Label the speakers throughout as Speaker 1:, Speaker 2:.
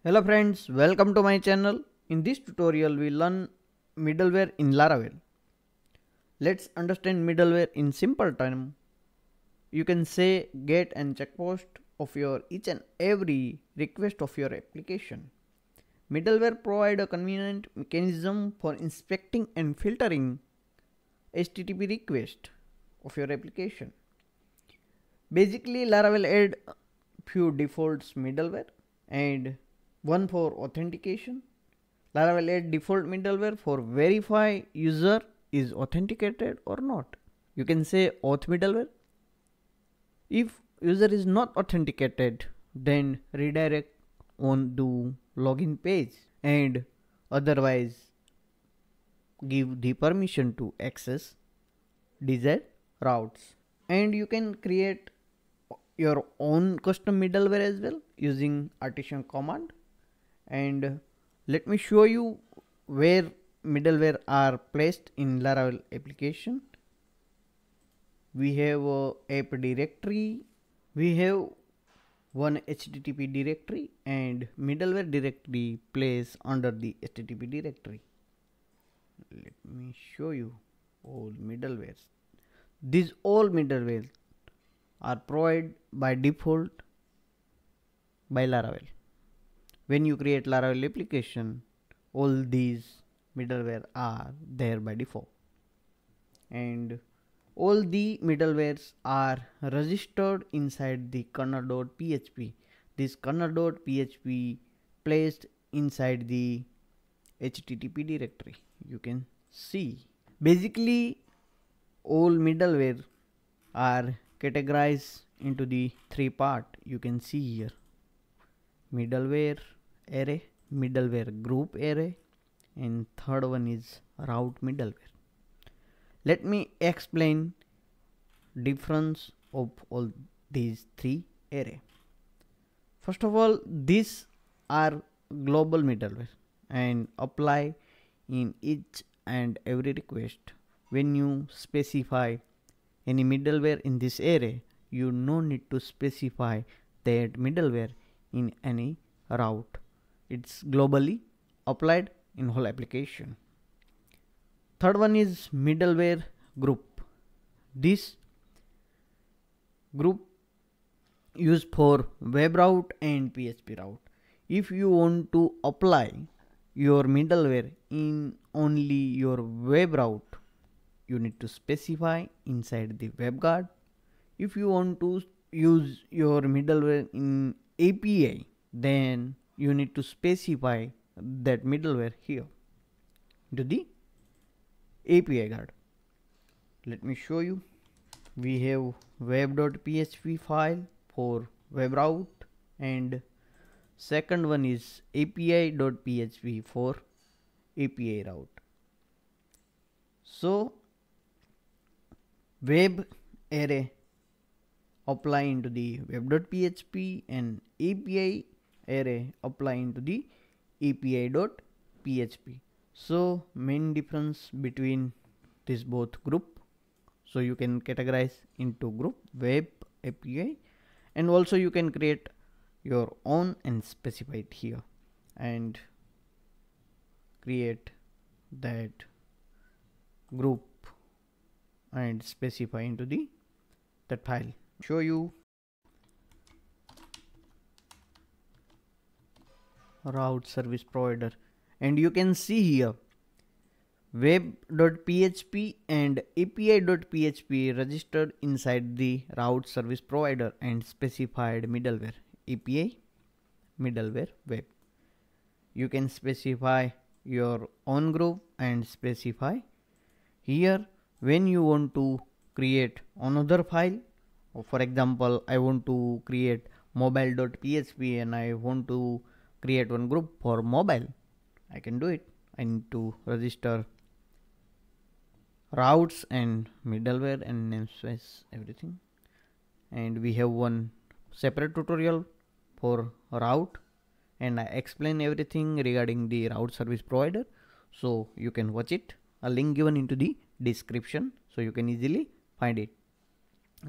Speaker 1: Hello friends, welcome to my channel. In this tutorial we learn middleware in Laravel. Let's understand middleware in simple terms. You can say get and check post of your each and every request of your application. Middleware provide a convenient mechanism for inspecting and filtering HTTP request of your application. Basically Laravel add few defaults middleware and one for authentication. Laravel add default middleware for verify user is authenticated or not. You can say auth middleware. If user is not authenticated, then redirect on the login page and otherwise give the permission to access desired routes. And you can create your own custom middleware as well using artisan command. And let me show you where middleware are placed in Laravel application. We have a app directory, we have one HTTP directory and middleware directory placed under the HTTP directory. Let me show you all middlewares. These all middlewares are provided by default by Laravel. When you create Laravel application, all these middleware are there by default. And all the middlewares are registered inside the kernel.php. This kernel.php placed inside the HTTP directory. You can see. Basically, all middleware are categorized into the three parts. You can see here. Middleware array, middleware group array, and third one is route middleware. Let me explain difference of all these three array. First of all, these are global middleware and apply in each and every request. When you specify any middleware in this array, you no need to specify that middleware in any route. It's globally applied in whole application. Third one is middleware group. This group used for web route and PHP route. If you want to apply your middleware in only your web route, you need to specify inside the WebGuard. If you want to use your middleware in API, then you need to specify that middleware here to the API guard. Let me show you. We have web.php file for web route and second one is api.php for API route. So web array apply into the web.php and API array apply into the API.php. So main difference between this both group. So you can categorize into group web API and also you can create your own and specify it here and create that group and specify into the that file. Show you route service provider and you can see here web.php and api.php registered inside the route service provider and specified middleware API middleware web. You can specify your own group and specify here when you want to create another file. For example, I want to create mobile.php and I want to create one group for mobile. I can do it. I need to register routes and middleware and namespace everything. And we have one separate tutorial for route and I explain everything regarding the route service provider. So you can watch it. A link given into the description so you can easily find it.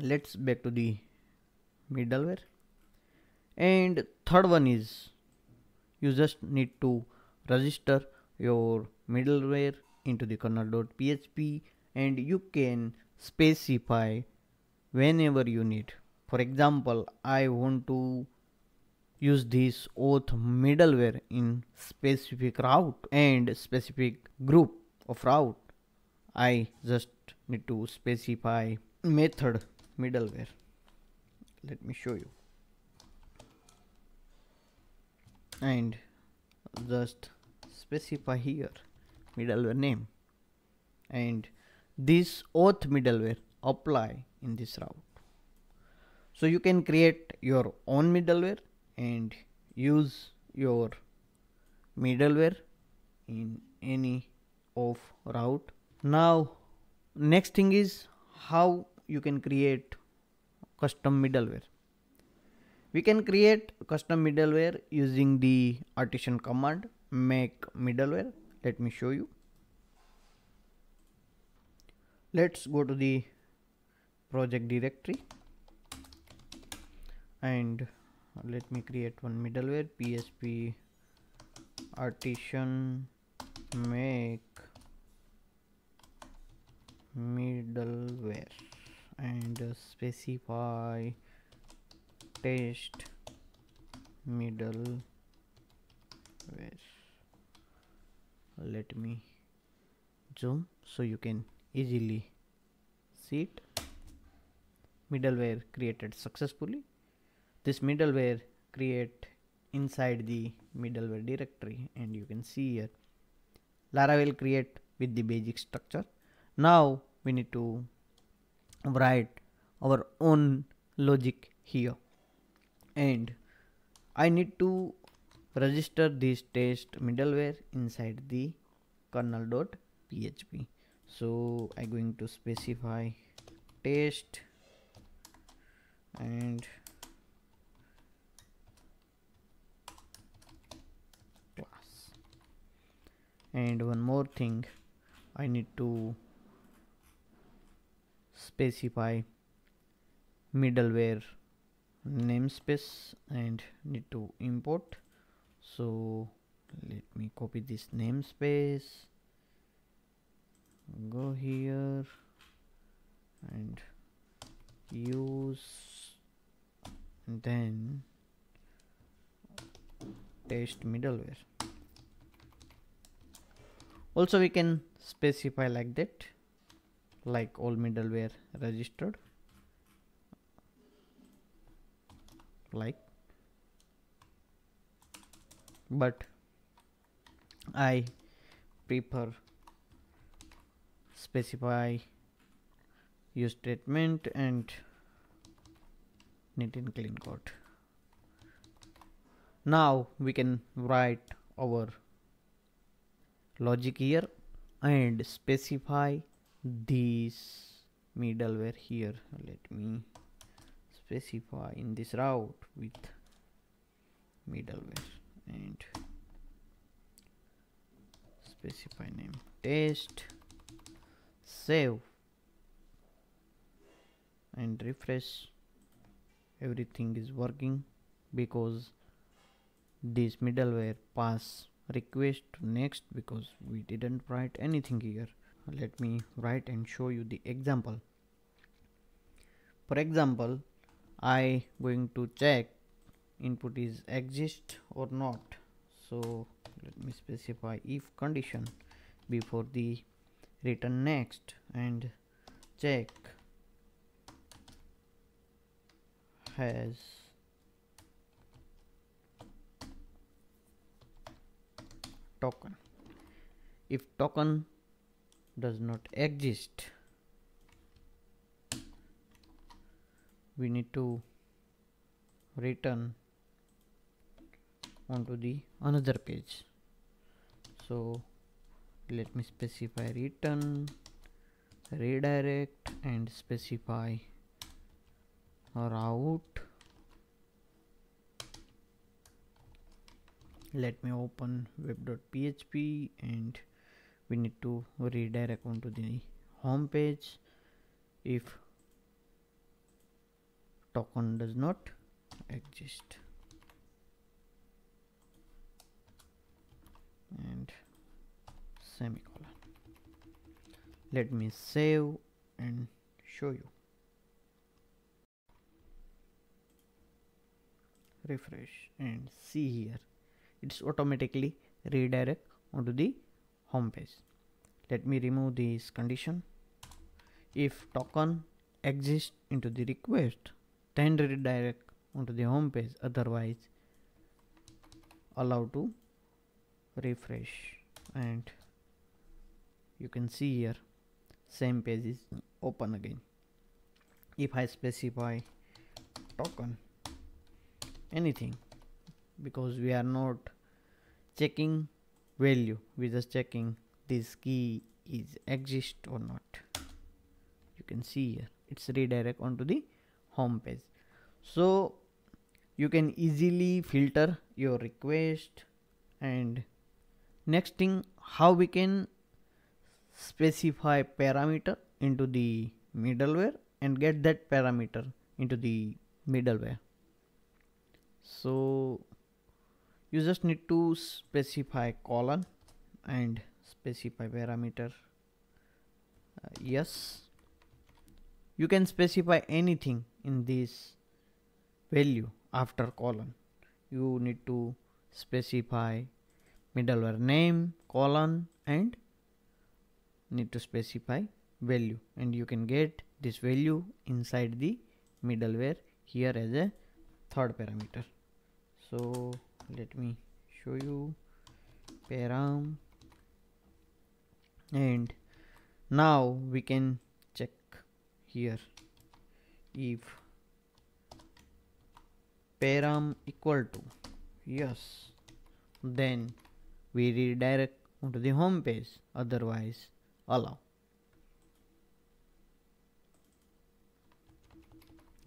Speaker 1: Let's back to the middleware. And third one is you just need to register your middleware into the kernel.php, and you can specify whenever you need. For example, I want to use this auth middleware in specific route and specific group of route. I just need to specify method middleware. Let me show you. And just specify here middleware name, and this auth middleware apply in this route. So you can create your own middleware and use your middleware in any of route. Now next thing is how you can create custom middleware. We can create custom middleware using the artisan command make middleware. Let me show you. Let's go to the project directory and let me create one middleware php artisan make middleware and specify test middleware. Let me zoom so you can easily see it. Middleware created successfully. This middleware create inside the middleware directory, and you can see here Laravel create with the basic structure. Now we need to write our own logic here, and I need to register this test middleware inside the kernel.php. So I'm going to specify test and class. And one more thing, I need to specify middleware namespace and need to import. So let me copy this namespace, go here and use, and then test middleware. Also we can specify like that, like all middleware registered, like, but I prefer specify use statement and neat and clean code. Now we can write our logic here and specify this middleware here. Let me specify in this route with middleware and specify name test, save and refresh. Everything is working because this middleware pass request to next because we didn't write anything here. Let me write and show you the example. For example, I going to check input is exist or not. So let me specify if condition before the return next and check has token. If token does not exist, we need to return onto the another page. So let me specify return, redirect and specify route. Let me open web.php and we need to redirect onto the home page if token does not exist. semicolon. Let me save and show you. Refresh and see here, it's automatically redirect onto the home page. Let me remove this condition. If token exists into the request, then redirect onto the home page, otherwise allow to refresh, and you can see here same page is open again. If I specify token anything, because we are not checking value, we just checking this key is exist or not. You can see here it's redirect onto the home page. So you can easily filter your request. And next thing, how we can specify parameter into the middleware and get that parameter into the middleware. So you just need to specify colon and specify parameter. Yes, you can specify anything in this value after colon. You need to specify middleware name, colon, and need to specify value, and you can get this value inside the middleware here as a third parameter. So let me show you param, and now we can check here if param equal to yes, then we redirect onto the home page, otherwise allow.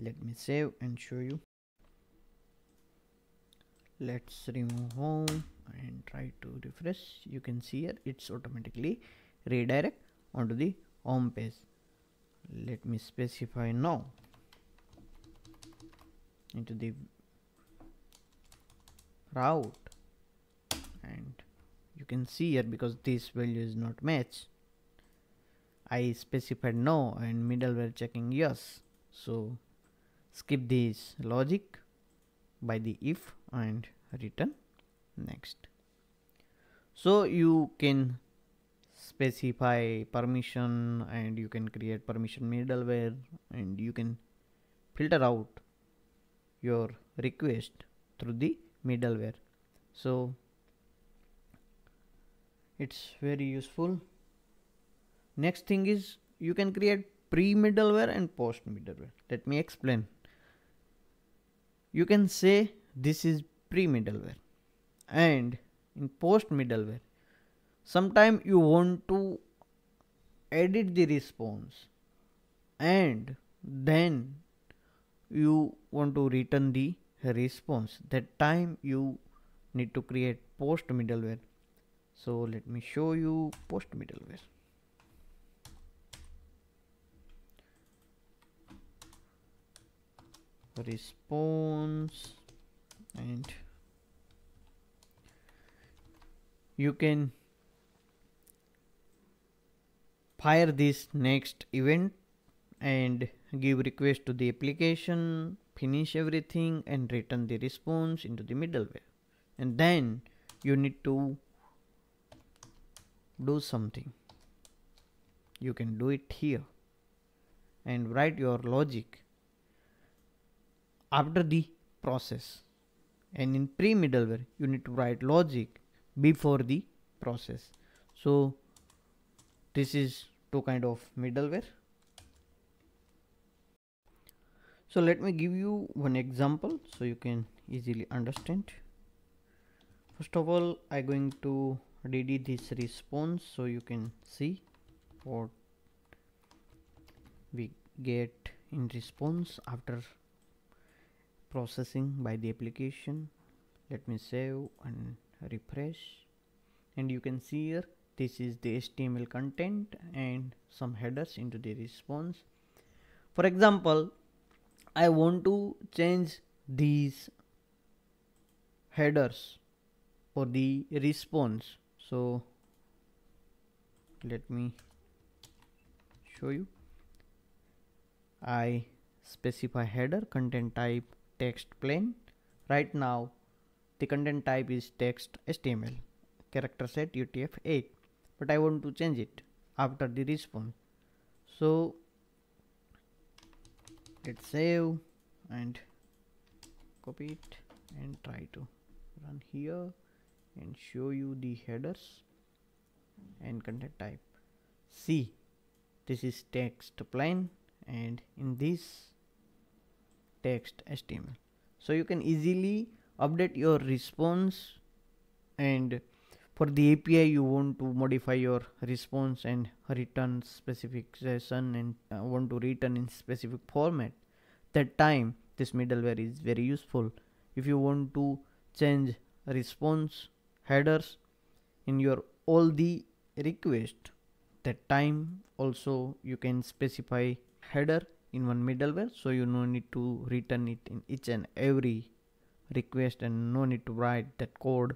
Speaker 1: Let me save and show you. Let's remove home and try to refresh. You can see here it's automatically redirect onto the home page. Let me specify now into the route, and you can see here because this value is not matched, I specified no and middleware checking yes. So skip this logic by the if and return next. So you can specify permission, and you can create permission middleware, and you can filter out your request through the middleware. So it's very useful. Next thing is you can create pre-middleware and post-middleware. Let me explain. You can say this is pre-middleware, and in post-middleware sometime you want to edit the response and then you want to return the response. That time you need to create post middleware. So let me show you post middleware. Response, and you can fire this next event and give request to the application, finish everything and return the response into the middleware. And then you need to do something. You can do it here and write your logic after the process. And in pre-middleware you need to write logic before the process. So this is two kind of middleware. So let me give you one example so you can easily understand. First of all, I'm going to dd this response so you can see what we get in response after processing by the application. Let me save and refresh, and you can see here this is the HTML content and some headers into the response. For example, I want to change these headers for the response. So let me show you. I specify header, content type text plain. Right now the content type is text HTML, character set UTF-8, but I want to change it after the response. So let's save and copy it and try to run here and show you the headers and content type. See, this is text plain and in this text HTML. So you can easily update your response, and for the API you want to modify your response and return specification and want to return in specific format. That time this middleware is very useful. If you want to change response headers in your all the request, that time also you can specify header in one middleware, so you no need to return it in each and every request and no need to write that code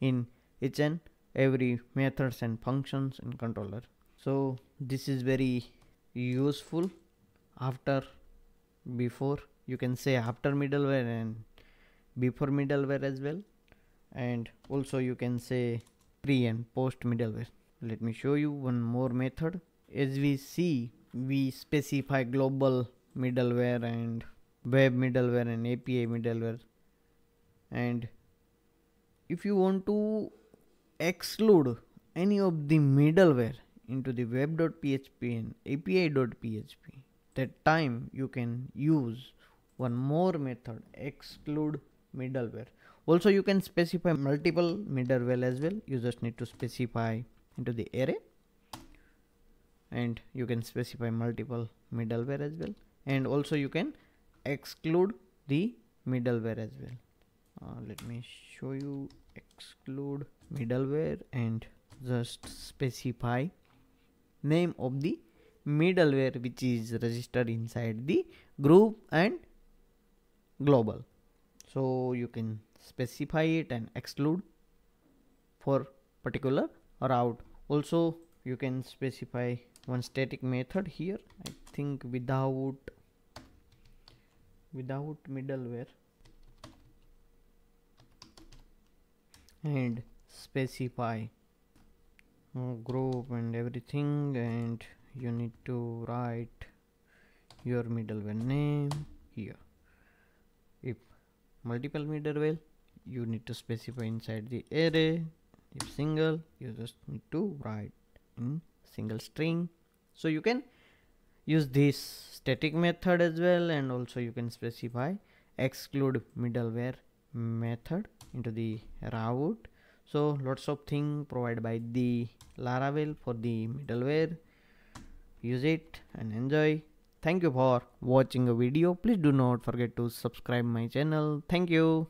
Speaker 1: in each and every methods and functions in controller. So this is very useful. After, before, you can say after middleware and before middleware as well, and also you can say pre and post middleware. Let me show you one more method. As we see, we specify global middleware and web middleware and API middleware, and if you want to exclude any of the middleware into the web.php and api.php, that time you can use one more method, exclude middleware. Also you can specify multiple middleware as well. You just need to specify into the array and you can specify multiple middleware as well, and also you can exclude the middleware as well. Let me show you exclude middleware and just specify name of the middleware which is registered inside the group and global. So you can specify it and exclude for particular route. Also you can specify one static method here, I think without middleware, and specify group and everything, and you need to write your middleware name here. If multiple middleware, you need to specify inside the array. If single, you just need to write in single string. So you can use this static method as well, and also you can specify exclude middleware method into the route. So lots of things provided by the Laravel for the middleware. Use it and enjoy. Thank you for watching a video. Please do not forget to subscribe my channel. Thank you.